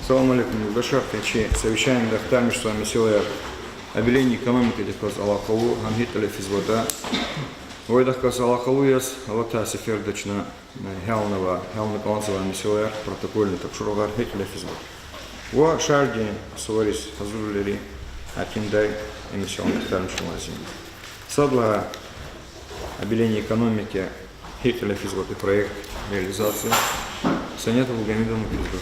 Салам алейкум. Башарты совещание дахтами, что мы силы обеление экономики дехказ Аллаху, хамхитали физвода. Ой дахказ Аллаху яс, Аллахта сефердочна хелного балансового миссиоя протокольный такшуругар хитали физвод. Во шарди суварис хазурлери акиндай эмиссионный тактарм шумазим. Садла обеление экономики хитали физвод и проект реализации. Санята Лугамидовна Пиздов.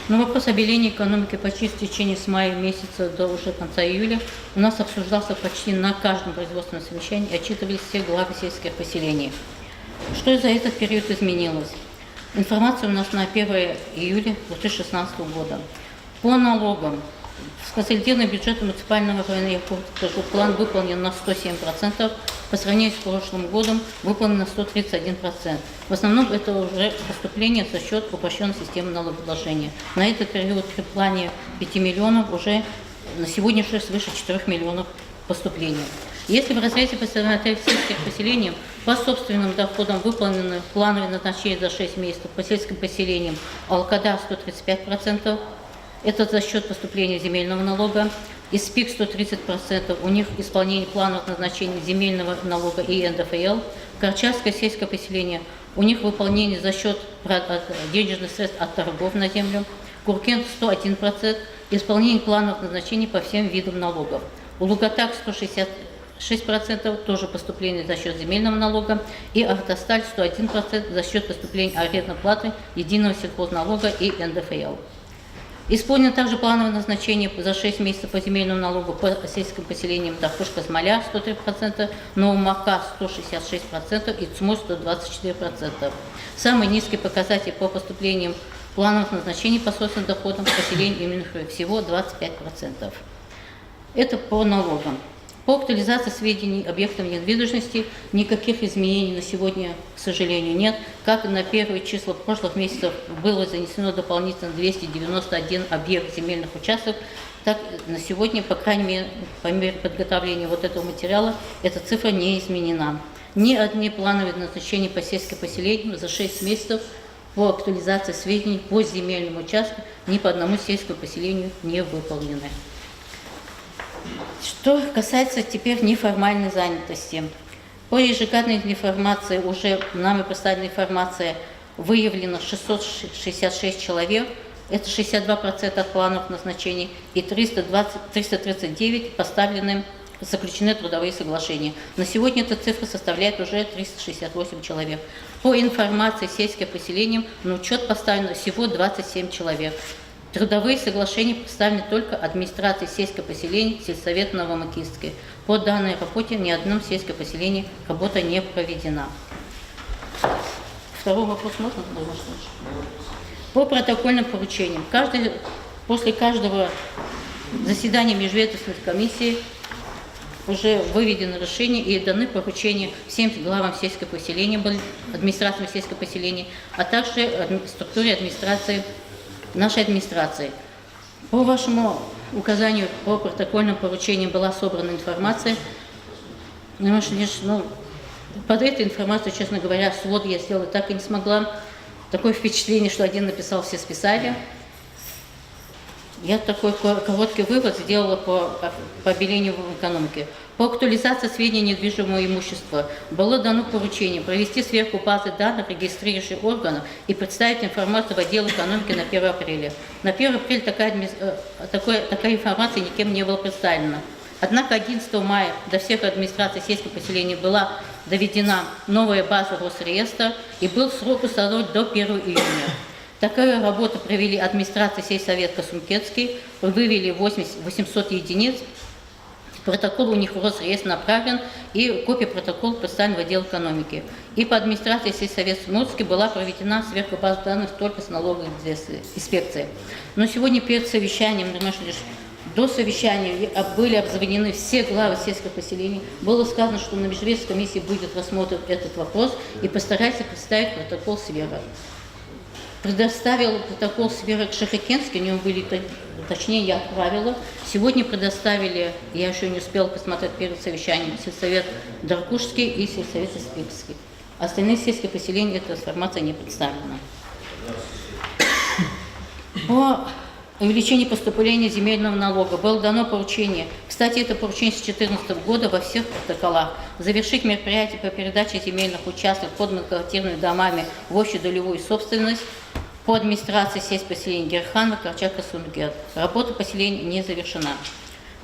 Но вопрос обеления экономики почти в течение с мая месяца до уже конца июля у нас обсуждался почти на каждом производственном совещании, отчитывались все главы сельских поселений. Что за этот период изменилось? Информация у нас на 1 июля 2016 года. По налогам с консолидированным бюджетом муниципального района я покажу, план выполнен на 107%, по сравнению с прошлым годом выполнен на 131%. В основном это уже поступление за счет упрощенной системы налогообложения. На этот период при плане 5 миллионов уже на сегодня уже свыше 4 миллионов поступлений. Если в разрезе посмотреть сельских поселений, по собственным доходам выполнены плановые назначения за 6 месяцев по сельским поселениям Алкада 135%, это за счет поступления земельного налога. Из ПИК 130%, у них исполнение планов назначения земельного налога и НДФЛ. Карчарское сельское поселение, у них выполнение за счет денежных средств от торгов на землю. Куркент 101%, исполнение планов назначений по всем видам налогов. У Лугатак 166%, тоже поступление за счет земельного налога. И Автосталь 101% за счет поступления арендной платы, единого сельхозналога и НДФЛ. Исполнено также плановое назначение за 6 месяцев по земельному налогу по сельским поселениям Дахушка-Смоля 103%, Новомака 166% и Цмой 124%. Самый низкий показатель по поступлениям плановых назначений по собственным доходам поселений именно всего 25%. Это по налогам. По актуализации сведений объектов недвижимости никаких изменений на сегодня, к сожалению, нет. Как на первые числа прошлых месяцев было занесено дополнительно 291 объект земельных участков, так на сегодня, по крайней мере, по мере подготовления вот этого материала, эта цифра не изменена. Ни одни плановые назначения по сельским поселениям за 6 месяцев по актуализации сведений по земельному участку ни по одному сельскому поселению не выполнены. Что касается теперь неформальной занятости. По ежегодной информации, уже нами представленной информации, выявлено 666 человек, это 62% от плановых назначений, и 339 поставлены, заключены трудовые соглашения. На сегодня эта цифра составляет уже 368 человек. По информации сельских поселениям на учет поставлено всего 27 человек. Трудовые соглашения представлены только администрацией сельского поселения сельсовета Новомакистской. По данной работе ни одном сельском поселении работа не проведена. Второй вопрос можно? По протокольным поручениям. После каждого заседания межведомственной комиссии уже выведено решение и даны поручения всем главам сельского поселения, администрациям сельского поселения, а также структуре администрации нашей администрации. По вашему указанию по протокольным поручениям была собрана информация. Под этой информацией, честно говоря, свод я сделать так и не смогла. Такое впечатление, что один написал, все списали. Я такой короткий вывод сделала по обелению в экономике. По актуализации сведений недвижимого имущества было дано поручение провести сверку базы данных регистрирующих органов и представить информацию в отдел экономики на 1 апреля. На 1 апреля такая информация никем не была представлена. Однако 11 мая до всех администраций сельских поселений была доведена новая база Росреестра и был срок установлен до 1 июня. Такую работу провели администрация сельсовет Касумкетский, вывели 800 единиц. Протокол у них в Росреестр направлен, и копия протокола представлена в отдел экономики. И по администрации сельсовет Смольский была проведена сверка баз данных только с налоговой инспекцией. Но сегодня перед совещанием, до совещания были обзвонены все главы сельских поселений. Было сказано, что на межведомственной комиссии будет рассмотрен этот вопрос и постарается представить протокол сверка. Предоставил протокол сверок Шахикенский, у него были, точнее, я отправила. Сегодня предоставили, я еще не успела посмотреть перед совещанием, сельсовет Даркушский и сельсовет Испирский. Остальные сельские поселения эта информация не представлена. По увеличению поступления земельного налога было дано поручение, кстати, это поручение с 2014 года во всех протоколах, завершить мероприятие по передаче земельных участков под многоквартирными домами в общую долевую собственность по администрации сельскохозяйственного поселения Герханова, Корчака, Сунгер. Работа поселения не завершена.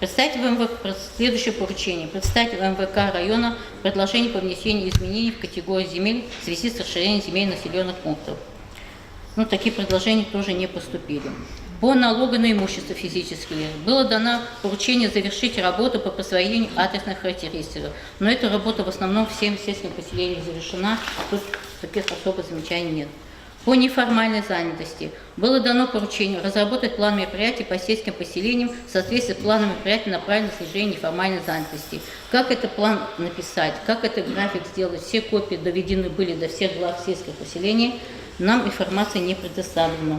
Представить в МВК следующее поручение. Представить в МВК района предложение по внесению изменений в категорию земель в связи с расширением земель населенных пунктов. Ну, такие предложения тоже не поступили. По налогу на имущество физических лиц было дано поручение завершить работу по присвоению адресных характеристик. Но эта работа в основном всем сельским поселениям завершена, тут таких особых замечаний нет. По неформальной занятости было дано поручение разработать план мероприятий по сельским поселениям в соответствии с планом мероприятий, направленным на снижение неформальной занятости. Как этот план написать, как этот график сделать, все копии доведены были до всех глав сельских поселений, нам информация не предоставлена.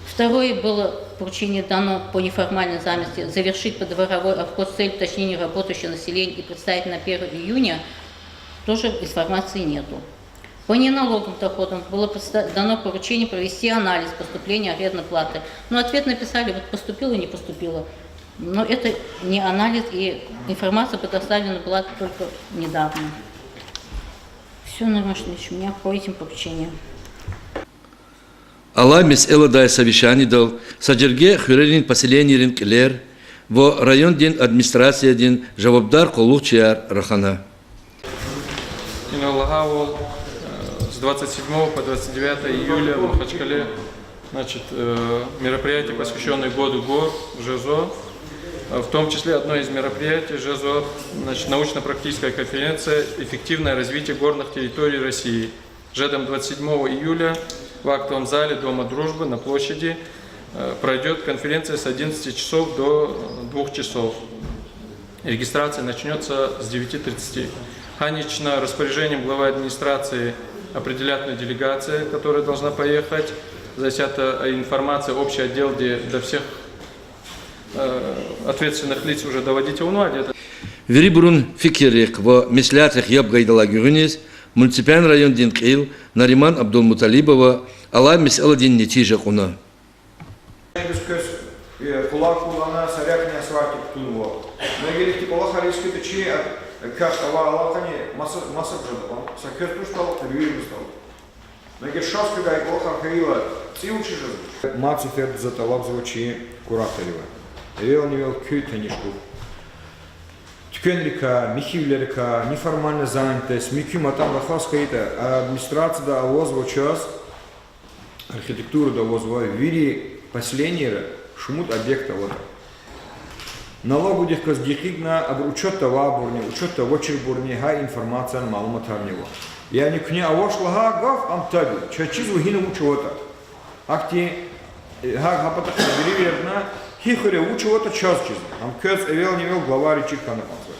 Второе было поручение дано по неформальной занятости завершить подворовой обход с целью уточнения работающего населения и представить на 1 июня, тоже информации нету. По неналоговым доходам было дано поручение провести анализ поступления арендной платы. Но ответ написали, вот поступило, не поступило. Но это не анализ, и информация предоставлена была только недавно. Все, наверное, у меня по этим поручениям. Ала месела дай совещание дал, садерге хюрелин поселение ринкелер, во район день администрация день, жавабдар колухчияр рахана. С 27 по 29 июля в Махачкале, значит, мероприятие, посвященное году ГОР, ЖЭЗО. В том числе одно из мероприятий ЖЭЗО, значит, научно-практическая конференция «Эффективное развитие горных территорий России». ЖЭДом 27 июля в актовом зале Дома Дружбы на площади пройдет конференция с 11 часов до 2 часов. Регистрация начнется с 9:30. Ханично распоряжением главы администрации определятная делегация, которая должна поехать. Здесь это информация, общий отдел, где до всех ответственных лиц уже доводите унвади. Верибрун фикерек во меслятых ябгайдала гюрнес, муниципальный район Динкил, Нариман Абдулмуталибова, Ала месела дин нетижа куна. Мацифер заталап звучи кураторива. Вел не вел кютенишку. Тюкенрика, Михивлерика, неформальная занятость, Микюма там рахаскаита, администрация да овозва час, архитектура да овозва, вири поселения, шумут объекта вот. Налогу дихказ дихигна, учет того бурни, учет того чербурни, га информация на маломатарнего. Я не кня авошла га гав амтаби, чачизу гину учета. Акти га гапатаха деревьевна, хихоре учета час чиз. Ам кёц эвел не вел главари чиркана панцвай.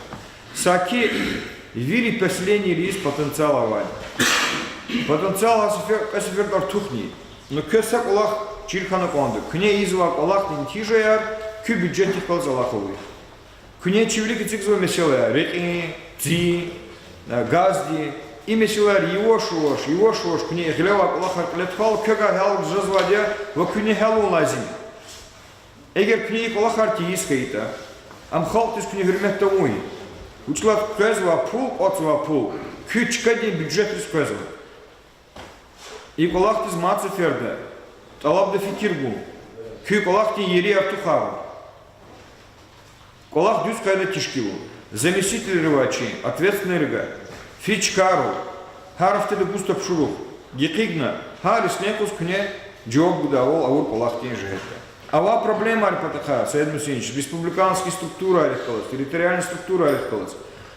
Саки вири поселение рис потенциала валь. Потенциал асфер тухни. Но кёсак Аллах чиркана панды. Кне извак Аллах не тижаяр. Кü бюджетник калз Аллаховый. Кне чивлики цикзва меселая, реки, ци, газди, и меселая его шош, кне глева Аллаха летхал, кега хал джазвадя, во кне халу лазим. Эгер кне Аллаха артиискаита, амхал тис кне гримет тамуи. Учлат кэзва пул, отзва пул, кü чкади бюджет рис кэзва. И Аллах тис маца ферда, талаб да фикиргу, кü Аллах ти ери артухава. Колах дюз кайда тишкиву, заместитель рывачи, ответственный рыга, фичкару, харафты да густа пшурух, гекигна, харис некус кне джог будавол аур колах тень жехетка. Ава проблема арпатаха, Саид Мусинич, республиканская структура арихкалас, территориальная структура арихкалас.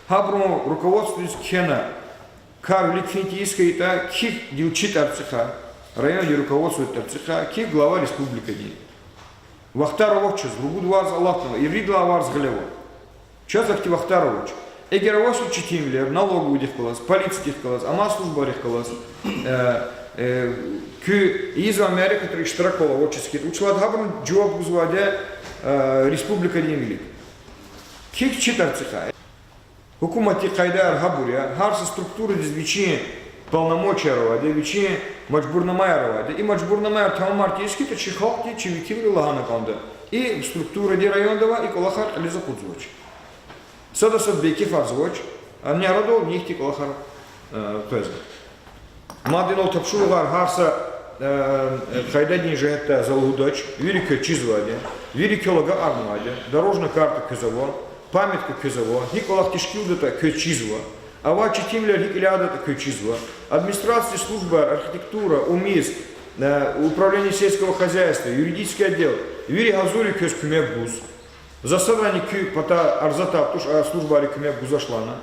Хаброму руководству из Кена, кар ликфинтийская и та, ких дилчит арцеха, районе руководствует арцеха, ких глава республика день. Вахтарович, ругуд варз Аллахна, евридла варз галева. Час ахти Вахтарович. Эгеровос учитимлер, налоговый дихкалас, полицейский дихкалас, ама служба дихкалас. Кü из Америки три штракола оческит. Учлад хабрун джоб узвадя республика демилик. Кик читар цеха. Хукумати кайдар хабуря, харса структура дизбичи полномочия раваде, вичи маджбурнамая раваде. И маджбурнамая тамамартийский, то чихалки, чивитивли лагана канда. И структура де райондова, и колахар ализакудзвоч. Садасад беки фарзвоч, а не радол, нихти колахар пезга. Мадинол тапшулгар харса хайдадни жета залгудач, великая чизваде, великая лага армаде, дорожная карта кызаво, памятка кызаво, николах тишкилдата кычизва. А вачи тимля ликилядата кычизва. Администрация, служба, архитектура, УМИС, управление сельского хозяйства, юридический отдел. Вири газури көз күмек буз. Засадани кü пата арзата, туш служба али күмек бузашлана.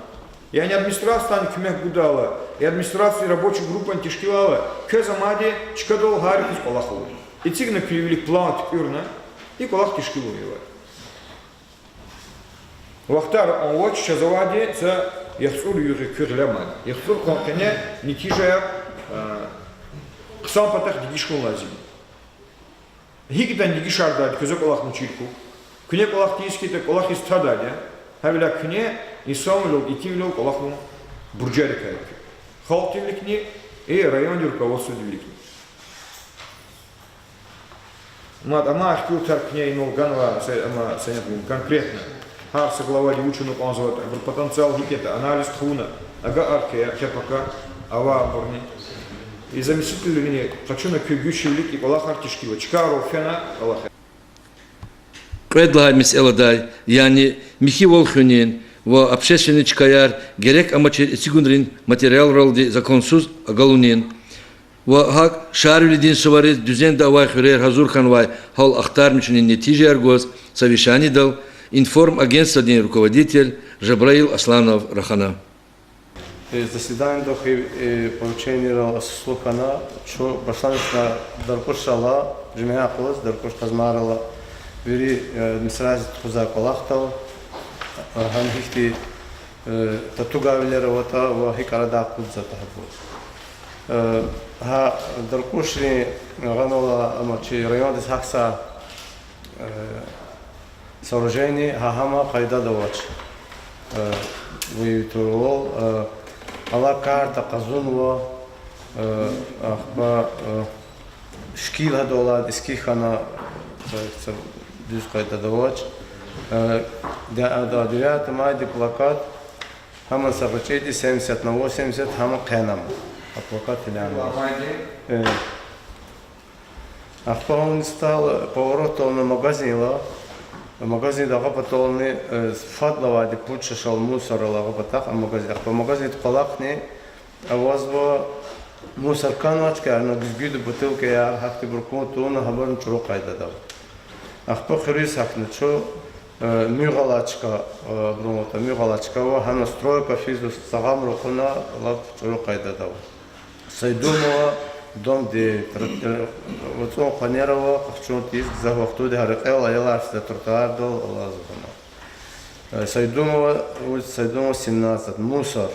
И они администрация ани күмек будала. И администрация рабочая группа антишкилала. Көз амади чкадол хари кыз колаху. И цигна привели план тепюрна. И колах тишкилу его. Вахтар он вот чазавади за яхсур юры кюрляман. Яхсур конкене нитижая ксам патах дигишкул лазим. Хигдан дигишардад көзө колах мучилку. Күне колах тиските колах истададя. Хавила күне исамлу итивлу колаху бурджарика. Халтивликни и район руководство дивликни. Ама ахту таркне инул ганва ама саняту конкретно. Харса глава учену конзот, потенциал гикета, анализ хуна, ага арке, хепака, ава борни. И заместитель мне хочу на кюгющий лик и балах артишкива, чкару фена, балах. Предлагаем мисэладай, яни михи волхунин, во общественный чкаяр, герек амачер сигундрин материал ролди законсуз агалунин. Во хак шарвилидин суварез дюзен давай хурер хазур ханвай, хал ахтар мичунин нетижи аргоз, совещаний дал, информагентство день руководитель Жабраил Асланов Рахана. Заседание дохи поручение слухана, что башланична даркушала, жмея холос, даркуш казмарала, вери мисраз тхуза колахтал, ханхихти татугавилера вата вахикарада кудза тахбу. Ха даркушни ганола амачи район дис хакса сооружение хахама хайда давач. Витурол ала карта казунва ахба шкил хадола дискихана düz хайда давач. Да дирят майди плакат хама сабачеди 70 на 80 хама кенам. А плакат илян. Ахба он стал поворотом на магазин. Магазин да гапатолни фадлава ди пуча шал мусор ла гапатах а магазин тқалахни авазва мусор каначка на гизгид бутылка я хакти буркунту на хабарн чуро кайда да ахпа хрис хакни чо мюгалачка брумота мюгалачка ва хана стройка физус сагам рухна ла чуро кайда да сайдумова дом де вот он планировал хочу тиск за вахту де харекел аяла что тротуар дол лазбана Сайдумова улица Сайдумова 17 мусор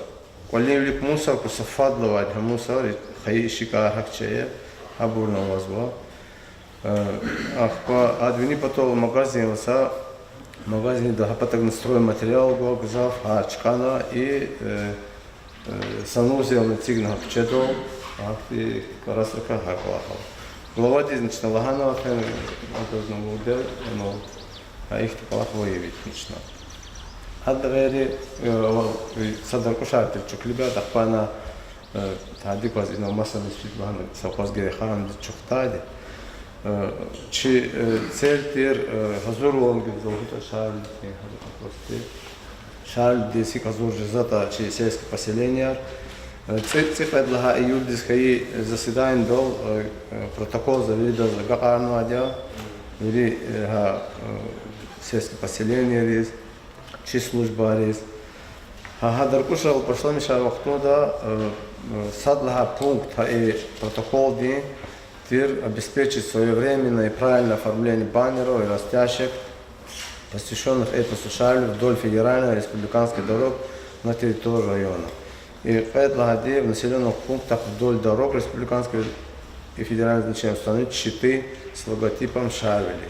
коллевлик мусор кусафадловать мусор хайшика хакчее абурна вазба ахпа адвини потом магазин са магазин да хапатак настрой материал го гзав ачкана и санузел на цигна хакчето ахти карасрака хаклахал. Глава дизначна лаганова хэн адозна модел, но ихти калахова явит нична. Адвери садар кошартер чуклиба дахпана тади квази на маса мисфит бахана сапас гехан чухтади. Чи цельтер хазур лонги золота шаль шаль деси хазур жезата чи сельское поселение. Цифры предлагаю июль дискаи заседание дол протокол завели до Гагарну адя, вели сельское поселение рез, чи служба рез. Даркуша прошло миша вахтуда садлага пункт и протокол день тир обеспечить своевременное и правильное оформление баннеров и растяжек, посвященных этносу шалю вдоль федеральной и республиканских дорог на территории района. И предлагали в населенных пунктах вдоль дорог республиканской и федеральной значения установить щиты с логотипом Шавели.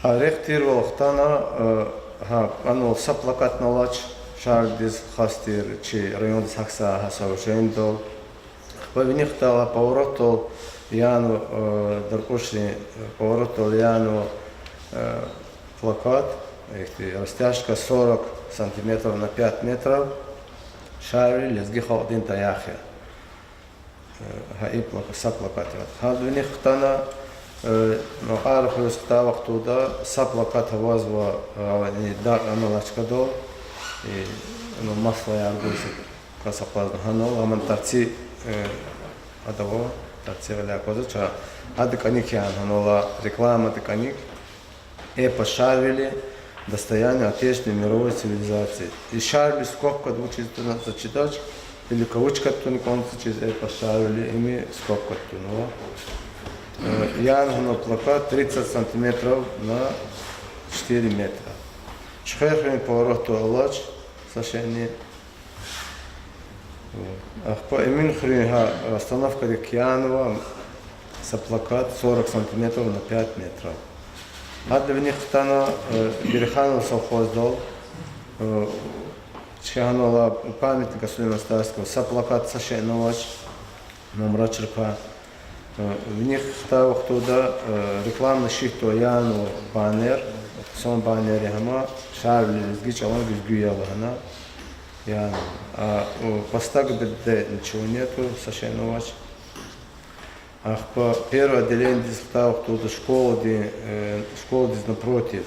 А рехтир Волхтана анул саплакат налач шардис хастир чи район сакса хасаушендо повинихтала поворотол яну даркошни поворотол яну плакат растяжка 40 сантиметров на 5 метров шарли лезгиха один таяхе хаи плакат хадвинихтана но архус тавах туда саплакат возва не дар аналачкадо и ну масло я аргуси касапазно хано амантарци адаво тарци валя козача адканик ян ханола реклама адканик по Шарвеле достояние отечественной мировой цивилизации и Шарвель сколько учит нас зачитать или кавычка то не конца через по Шарвеле ими сколько то но Янгано плакат 30 сантиметров на 4 метра. Шхерхами повороту алач сошение. По Эминхрига остановка Рекьянова со плакат 40 сантиметров на 5 метров. Адвинихтана Береханов совхоз дол. Чханола памятника Сулеймана Старского со плакат сошение номера черпа. В них ставах туда рекламный щит Яну баннер, сон баннере хама шарли сгич алан гюяла хана Яну. А поста где ничего нету совершенно вач. А по первое отделение ставах туда школа здесь напротив.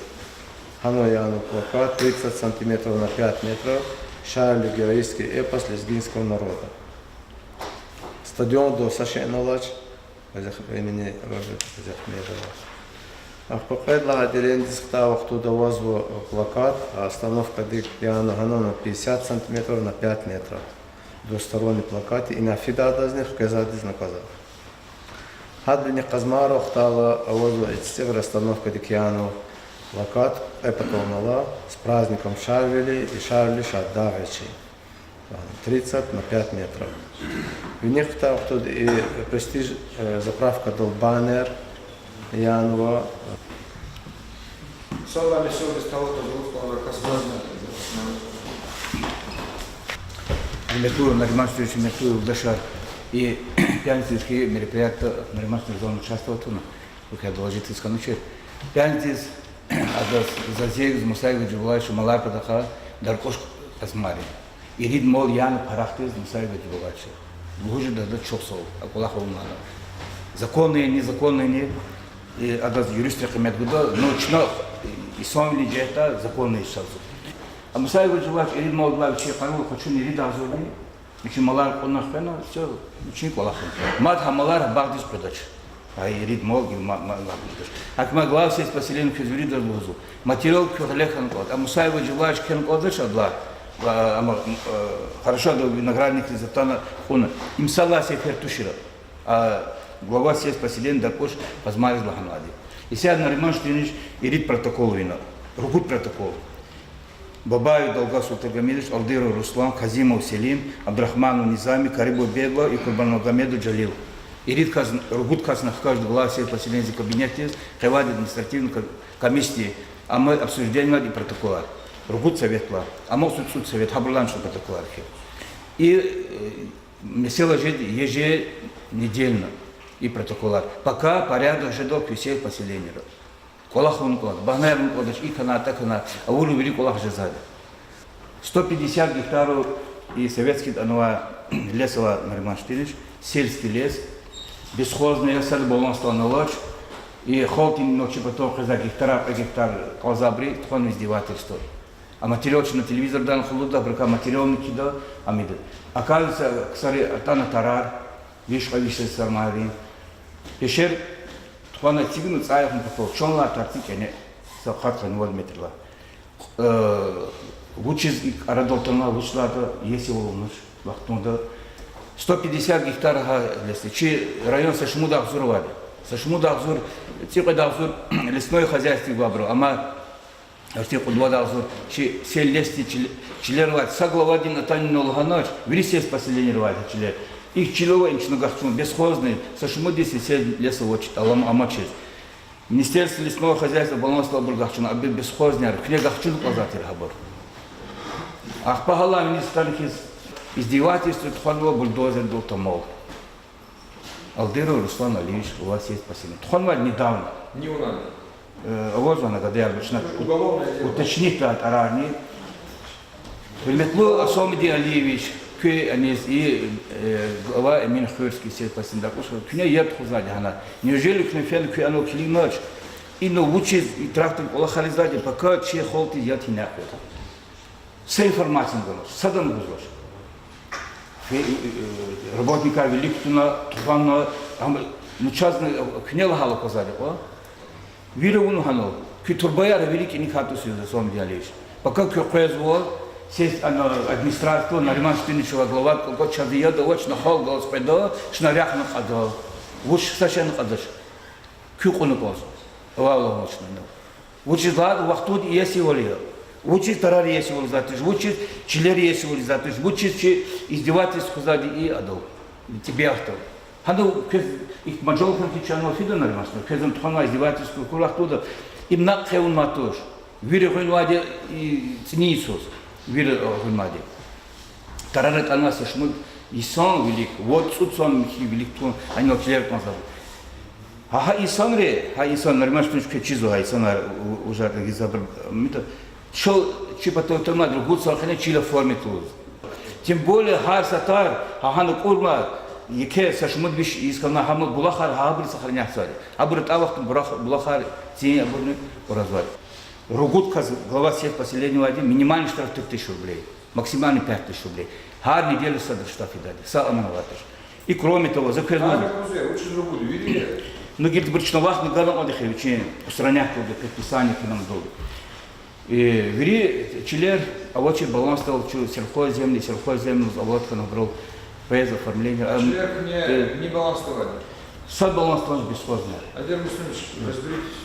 Хано Яну плакат 30 сантиметров на 5 метров. Шарли героический эпос лезгинского народа. Стадион до совершенно вач. Имени Роберта Захмедова. А по предлогу отделения ставах туда возву плакат, а остановка Дикьяна Ганона 50 сантиметров на 5 метров. Двусторонний плакат и на фида из них казадис на казах. Хадвини Казмаров стала возву эцтигр остановка Дикьяну плакат эпатонала с праздником Шарвели и Шарли Шаддавичи. 30 на 5 метров. В них там тут и престиж заправка до баннер Янова. Салами сегодня стало тоже космозно. Метую, Нариманский метую в Дашар. И пятнические мероприятия Нариманский зон участвовал тут. Как я доложить из конучи. Пятниц, за зег, за мусайга, джувалайшу, малар патаха, даркош космари. И рид мол ян парахтез мусайга, джувалайшу. Боже, да чопсов, акулаха умана. Законные, незаконные, и адаз юристы хамят гуда, но чно и сам ли джета законные шазу. А мусайга джувалайш, и рид мол глав, че канул, хочу не рид азурни, и малар коннахпена, все, ученик валаха. Мат хамалар багдиш продач. А и рид мол, и мат а кма глав сесть поселение физури до лузу. Материал кварталехан код, а мусайга джувалайш кен кодаш адла. Хорошо, да виноградник из Атана хуна. Им согласие фертушира. А глава съезд поселения Даркош позмарис Лаханади. И сега на ремонт штиниш и рид протокол вина. Рукут протокол. Бабаю Долгас Утагамедович, Алдыру Руслан, Казимов Селим, Абдрахману Низами, Карибу Бегло и Курбанмагомеду Джалил. И рид рукут каз на каждый глава съезд поселения кабинете, хевади административной комиссии, а мы обсуждение и протокола. Ругут совет пла, а мол суд совет, хабрлан что протокол архив. И месела жить еженедельно и протоколар. Пока порядок жидов всех поселений. Колах он клад, багнер он кладаш, и хана, так хана, а улю вели колах жезали. 150 гектаров и советский лесова Нариман Штилич, сельский лес, бесхозный сад баланство на лоч, и холтин ночи потом за гектара по гектар колзабри, тхон издевательство. А материал на телевизор дан холода, брака материал не кида, а меды. Оказывается, кстати, атана тарар, вишка вишка сармари. Пешер, тхуана тигну цаев на потол, чонла тартикене, сахарка не метрла. Вучез арадолтана вышла, есть его ночь, вахтунда. 150 гектаров леса, чи район Сашмуда обзоровали. Сашмуда обзор, типа обзор лесное хозяйство выбрал, ама Артику 2 дазур, чи сел лести чилервать, саглавади Натанину Луганоч, врисес поселение рвать чилер. Их чилова им чиногахчун, бесхозный, сашмудиси сел лесово амачез. Министерство лесного хозяйства баланство бургахчун, а бесхозняр, книгахчун плазатер хабар. Ахпахала министр издевательство Тханова бульдозер был томол. Алдыров Руслан Алиевич, у вас есть спасение. Тханова недавно. Не у нас. Вот она, когда я обычно Уголовное дело. уточнить от Арани. Вельметлу Асомиди Алиевич, күй анис и глава Эмин Хюрский сеть спасение. Кюня ед хузади хана. Неужели кюнефен күй оно кили ночь? И научить и трактор улахализади, пока че холти яд хинахует. Все информация было, садан бузлаш. Работника Великтуна, Туханна, ну частно кнела хала позади, о? Виру ханул, китурбаяр великий не хату сюда сам диалиш. Пока кюквезво, сесть администрацию, нариман штиничего глава, колко чадия да воч на хол господа, шнарях на хада, воч сашен хадаш. Кюкуну поз, вау мощно. Воч злад вахтуд еси волия. Вучит тарар есть его затыш, вучит чилер есть его затыш, вучит издевательство сзади и адал. Тебе автор. Хаду их маджолхан кичанов фида нормально. Кезем тхана издевательство кулак туда. Им накхеун матуш. Вире хунваде и цнисус. Вире хунваде. Тарарет анаса шмуд исан велик. Вот судсан михи велик тун. Они оклер мазал. Ха исан ре, ха исан нормально что чизу ха исан уже гизабр. Что чипа-то тормоз, другую сахарный чила форме тут. Тем более хар сатар, хану курма, яке сашмуд биш искал на хаму булахар хабр сахарня сали. Абрат авах булахар тень абурны уразвали. Ругутка глава сеть поселения один минимальный штраф 3000 рублей, максимальный 5000 рублей. Хар неделю садр штраф и дали. Саламановатыш. И кроме того, закрыли. Ну говорит, бричновах не гадал отдыхе, устранять туда предписание к нам долго. Вери чилер, а вот чей баланс стал сельхозземный заводка набрал без оформления. Чилер не балансовали. Сад балансовал бесхозно. Адер Мусульмович, разберитесь.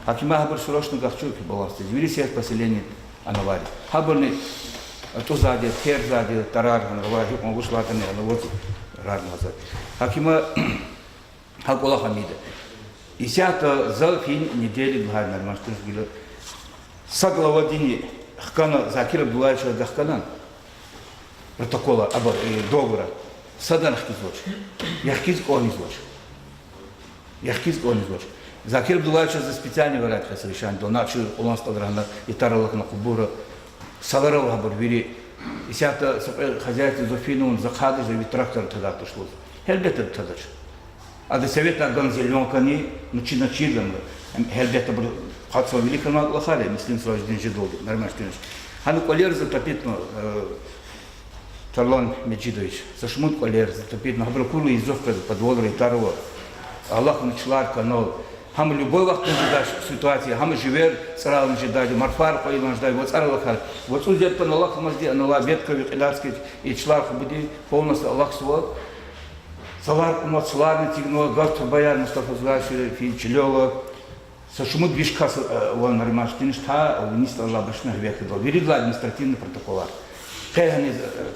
Акима хабар срочно гахчуки баланс. Вери сеть поселение анавари. Хабарный то сзади, хер сзади, тарар анавари, он вышел от них, вот рад назад. Акима хакула хамида. И сята за фин недели два нормально что было. Саглавадини хкана Закира Абдулаевича Дахканан протокола договора садан хкизлоч. Яхкиз онизлоч. Закир Абдулаевича за специальный вариант совещания до начала уланства грана и таралок на кубура саларов хабар вери. И сята хозяйство Зофину он захады за трактор тогда дошло. Хелбета тогда. А до совета аган зеленкани начиночидом хелбета Хатсо великий лохали, мислим свой день жидол, нормально что-нибудь. Хану колер затопит, Тарлан Меджидович, зашмут колер затопит, хабракулу изовка подводра и тарова. Аллах начлар канал. Хам любой вахт ждать ситуации, хам живер сразу ждать, марфар поедем ждать, вот сарлахар. Вот судят по Аллах мазди, Аллах ветка вихиларский и члар хубуди полностью Аллах свой. Салар умат сларный тигно, гастр бояр Мустафа Згаши, Финчилёва. Сашмуд вишкас вон ремаштин шта министр лабашна векдо. Виридла административный протокол. Хэгани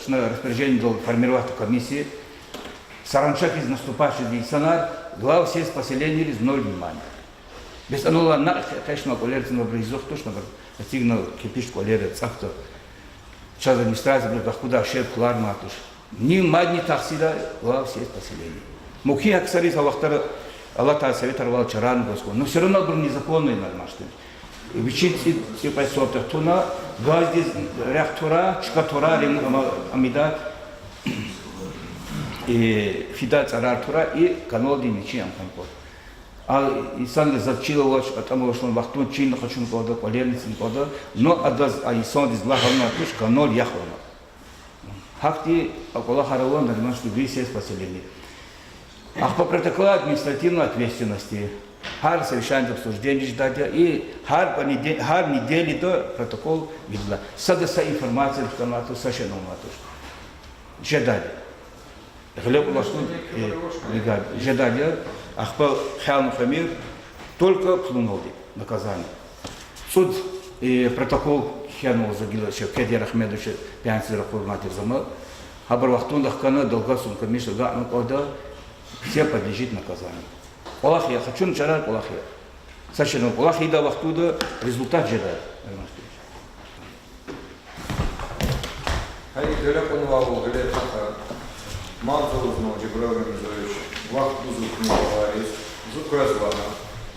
распоряжение до формировать комиссии. Саранчак из наступающих дисонар глав сеть поселений из ноль внимания. Без анула на конечно коллерцин образов точно достигнул кипиш коллерец цахто. Час администрации будет куда шеф клар матуш. Ни мадни таксида глав сеть поселений. Мухи аксари за вахтара Аллах Та'ala советовал чаран Господь, но все равно был незаконный нормально. Вичит типа сорта туна, газди реактора, шкатура, амида, и фида царартура и каноди ничи амханко. А исан зачила ваш, потому что он вахтун чин хочу кода, колерниц кода, но адаз исан дизлахарна туш канол яхвана. Хакти Аллах хараван нормально висит поселение. Ах по протоколу административной ответственности, хар совещание обсуждения ждать и хар недели до протокол видела. Садаса информация в канату совершенно матуш. Ждать. Хлеб лаштун ждать. Ах по хал Мухаммед только плюнули наказание. Суд и протокол хянул загила еще Кедер Ахмедович пьянцера формате зама. Хабар вахтун дахкана долгосун комиссия гана кода. Все подлежит наказанию. Аллах я хочу начать Аллах я. Сначала Аллах и да вахтуда результат ждать. Деляконвал, Галетаха, Манзалузно, Джибрал Рамизович, Вахт Бузук Николаевич, Зукразвана,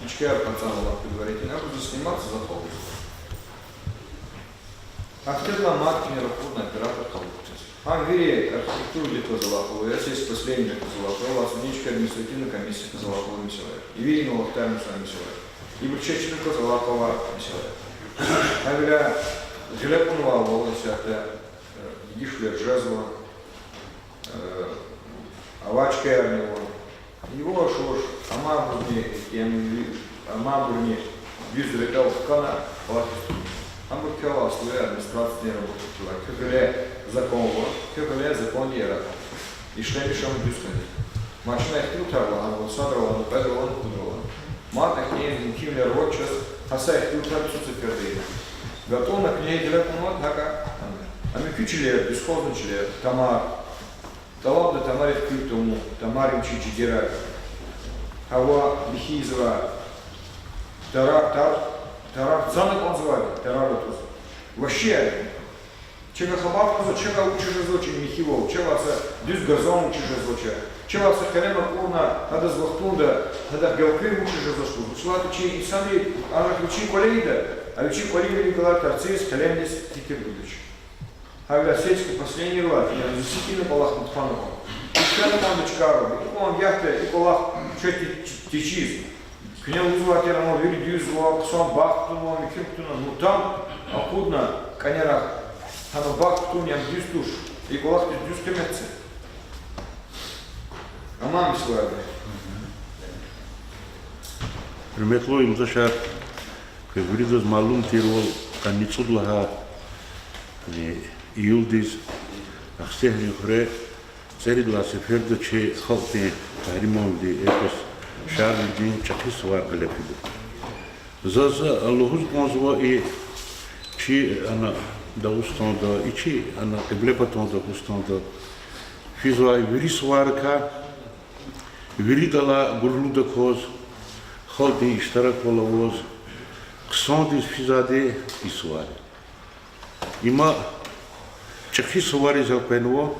Ичкар Пацанова предварительно, я буду сниматься за полностью. Активно маркетинг рахудный оператор коллектив. Англия архитектуру где-то Залахова, я здесь последний Залахова, у вас уничка административная комиссия Залахова Мисилая. И видно локтами с вами Мисилая. И Бурчеченко Залахова Мисилая. Авиля Желепунова волосы это Гишлер Жезла, Авачка Ярнева. Его шош, Амабурни, Визрекал Кана, Лахисту. Амбуркала своя администрация работает. Кёкеле закон, кёкеле закон ера. И что мешам дюскани. Машина их трутарла, она садрала, но педрала, но пудрала. Матна к ней кимлер ротчас, аса их трутар цуцепердей. Готовно к ней телекомат, хака. А мы кючили, бесхозничали, тамар. Талабда тамарит кютому, тамарим чичигера. Хава бихизва. Тарар занят он звали, Тараратус. Вообще, чего хабату, чего учишь очень Михивол, чего дюз газон учишь злоча, чего сахарема полна, надо звахтунда, надо белкы учишь за что. Ушла ты и сами, а учи колеида, а учи колеида Николай Тарцис, Календис, Тикербудыч. А в сельской последний рад, я засекину полах над паном. И что там дочкару, и он яхта, и полах, что течиз. К нему звать я на вели дюзла, сам бахтуну, микроптуна, ну там, акудна, конера, оно бахтуну, я дюстуш, и колах ты дюскамецы. А маме своя. Hürmetli imzaşar, kıvırız malum tirol, kanitsudlaha, iyuldiz, aksehli kure, seridla seferde çe halkte tahrimoldi, ekos, şarildin çakis var galefidu. Zaza Allahuz gonzva çi ana daustanda, içi ana kıblepatanda hustanda, fizva viris varka, viridala gurluda koz, halkın iştirak olavoz, kısandis fizade isvar. İma çakhi suvari zapenvo,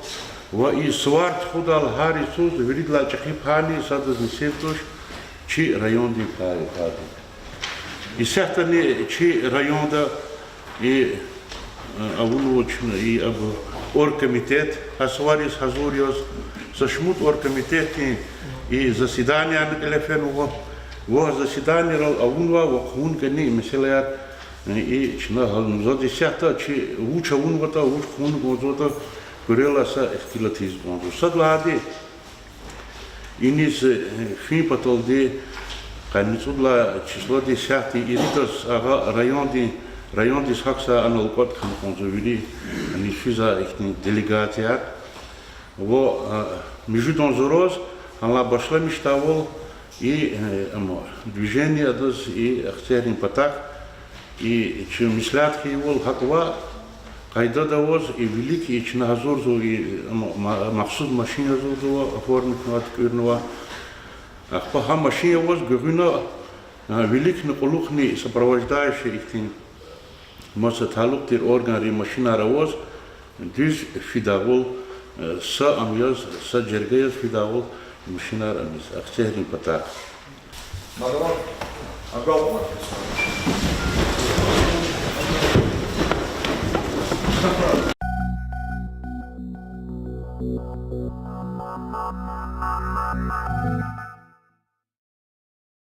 ve i svart khudal harisuz viridla çakhi phani sadaz nisevtosh çi rayon di phadi. İsahtani çi rayonda avulvochna i ab оргкомитет, Хасварис Хазуриос, Сашмут оргкомитет и заседание на телефону, во заседание рал аунва, во хун кани миселяр и чна галну. За десята чи уча унвата, уч хун гозота, курела са эскилатиз гонзо. Садлади инис фин патолди, каницудла число десяти иритос ага район дис хакса аналкот хан конзовили они физа ихни делегатият во международный она башла мечтавол и движение дос и актерин патак и чем мислят его хаква кайда давоз и великий и чиназорзу и махсуд машина зурзу оформить на открытного ахпаха машина воз гуна великий наколухни сопровождающий ихни Моса талук тир органи машина равоз, дюз фидавол, са амьяз, са джергаяз фидавол, машина рамис, акцехрин патак. Мадам, агал мать.